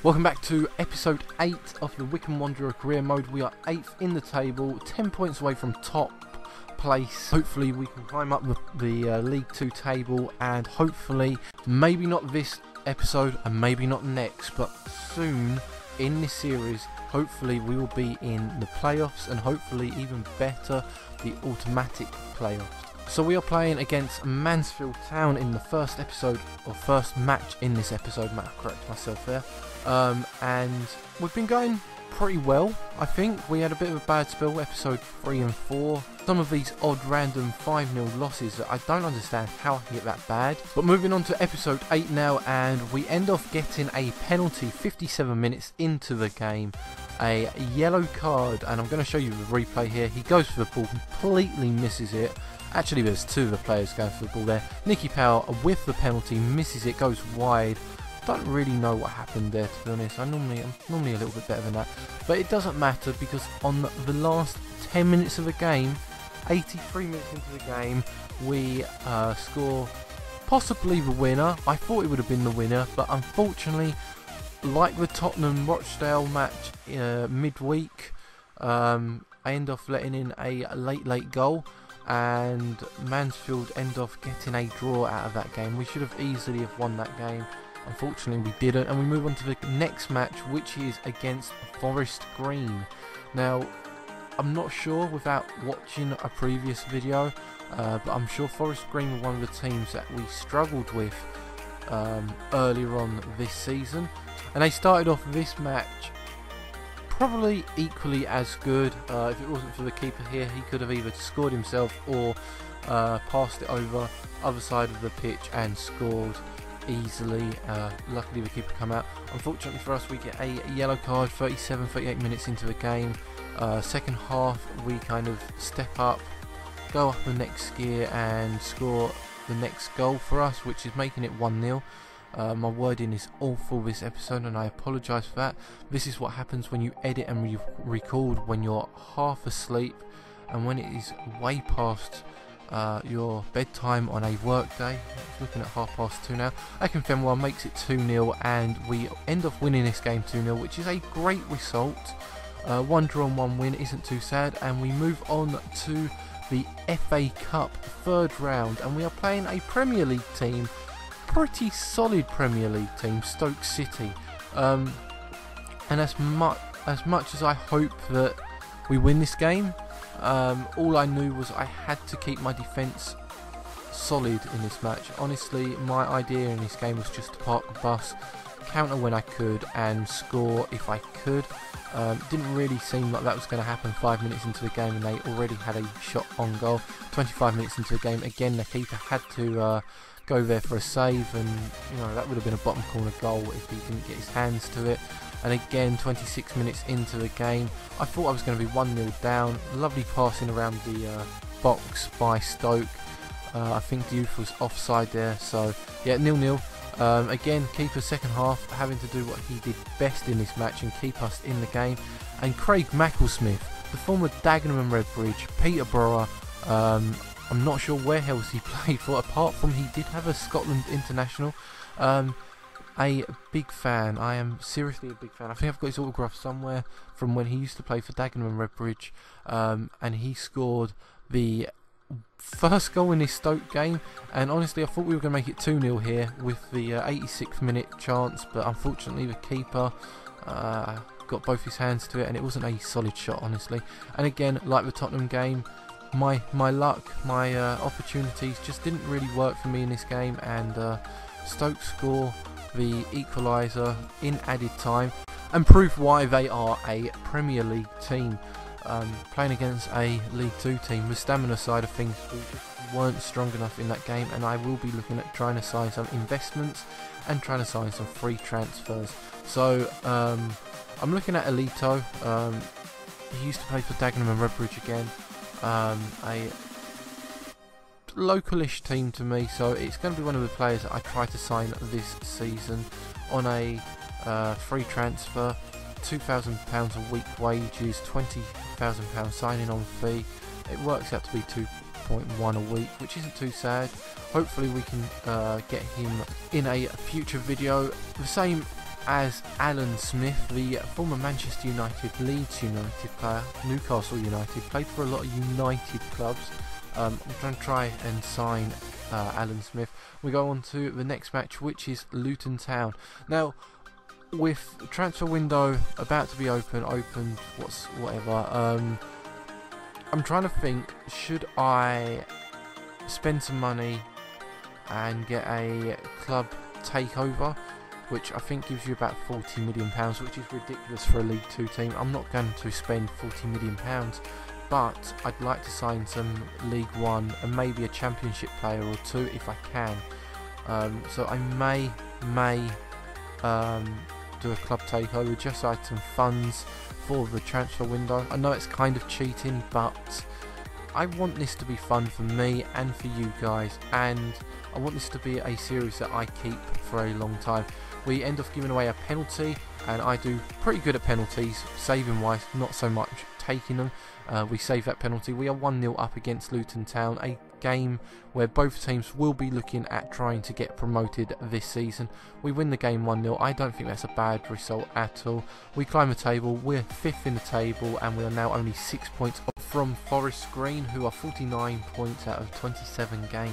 Welcome back to episode 8 of the Wycombe Wanderer career mode. We are 8th in the table, 10 points away from top place. Hopefully we can climb up the League 2 table, and hopefully, maybe not this episode and maybe not next, but soon in this series, hopefully we will be in the playoffs, and hopefully even better, the automatic playoffs. So we are playing against Mansfield Town in the first episode, or first match in this episode, might correct myself there. And we've been going pretty well, I think. We had a bit of a bad spell, episode 3 and 4. Some of these odd random 5-0 losses that I don't understand how I can get that bad. But moving on to episode 8 now, and we end off getting a penalty 57 minutes into the game. A yellow card, and I'm going to show you the replay here. He goes for the ball, completely misses it. Actually, there's two of the players going for the ball there. Nicky Powell with the penalty, misses it, goes wide. Don't really know what happened there, to be honest. I'm normally a little bit better than that, but it doesn't matter, because on the last 10 minutes of the game, 83 minutes into the game, we score possibly the winner. I thought it would have been the winner, but unfortunately, like the Tottenham Rochdale match midweek, I end off letting in a late goal, and Mansfield end off getting a draw out of that game. We should have easily have won that game. Unfortunately we didn't, and we move on to the next match, which is against Forest Green. Now, I'm not sure without watching a previous video, but I'm sure Forest Green were one of the teams that we struggled with earlier on this season, and they started off this match probably equally as good. If it wasn't for the keeper here, he could have either scored himself or passed it over other side of the pitch and scored easily. Luckily the keeper come out. Unfortunately for us, we get a yellow card 38 minutes into the game. Second half we kind of step up, go up the next gear and score the next goal for us, which is making it 1-0. My wording is awful this episode, and I apologise for that. This is what happens when you edit and record when you're half asleep, and when it is way past your bedtime on a work day. Looking at 2:30 now. Akinfenwa makes it 2-0, and we end up winning this game 2-0, which is a great result. 1 draw and 1 win isn't too sad, and we move on to the FA Cup third round, and we are playing a Premier League team, pretty solid Premier League team, Stoke City. And as much as I hope that we win this game, all I knew was I had to keep my defence solid in this match. Honestly, my idea in this game was just to park the bus, counter when I could, and score if I could. Didn't really seem like that was going to happen 5 minutes into the game, and they already had a shot on goal. 25 minutes into the game, again the keeper had to go there for a save, and that would have been a bottom corner goal if he didn't get his hands to it. And again, 26 minutes into the game, I thought I was going to be 1-0 down. Lovely passing around the box by Stoke. I think the youth was offside there, so yeah, 0-0. Again, keeper second half having to do what he did best in this match and keep us in the game. And Craig Macklesmith, the former Dagenham and Redbridge, Peterborough, I'm not sure where else he played for, apart from he did have a Scotland international. A big fan. I am seriously a big fan. I think I've got his autograph somewhere from when he used to play for Dagenham and Redbridge, and he scored the first goal in this Stoke game. And honestly, I thought we were going to make it 2-0 here with the 86th minute chance, but unfortunately the keeper got both his hands to it, and it wasn't a solid shot, honestly. And again, like the Tottenham game, my luck, my opportunities just didn't really work for me in this game, and Stoke score the equaliser in added time and prove why they are a Premier League team. Playing against a League 2 team, the stamina side of things, we just weren't strong enough in that game, and I will be looking at trying to sign some investments and trying to sign some free transfers. So I'm looking at Alito. He used to play for Dagenham and Redbridge again, a localish team to me, so it's going to be one of the players that I try to sign this season on a free transfer. £2,000 a week wages, £20,000 signing on fee. It works out to be 2.1 a week, which isn't too sad. Hopefully we can get him in a future video. The same as Alan Smith, the former Manchester United, Leeds United player, Newcastle United, played for a lot of United clubs. I'm going to try and sign Alan Smith. We go on to the next match, which is Luton Town. Now, with transfer window about to be opened, whatever. I'm trying to think, should I spend some money and get a club takeover, which I think gives you about £40 million, which is ridiculous for a League 2 team. I'm not going to spend £40 million, but I'd like to sign some League 1 and maybe a Championship player or two if I can. So I may do a club takeover just so I had some funds for the transfer window. I know it's kind of cheating, but I want this to be fun for me and for you guys, and I want this to be a series that I keep for a long time. We end off giving away a penalty, and I do pretty good at penalties, saving wise, not so much taking them. We save that penalty. We are 1-0 up against Luton Town, a game where both teams will be looking at trying to get promoted this season. We win the game 1-0. I don't think that's a bad result at all. We climb the table, we're 5th in the table, and we are now only 6 points off from Forest Green, who are 49 points out of 27 games.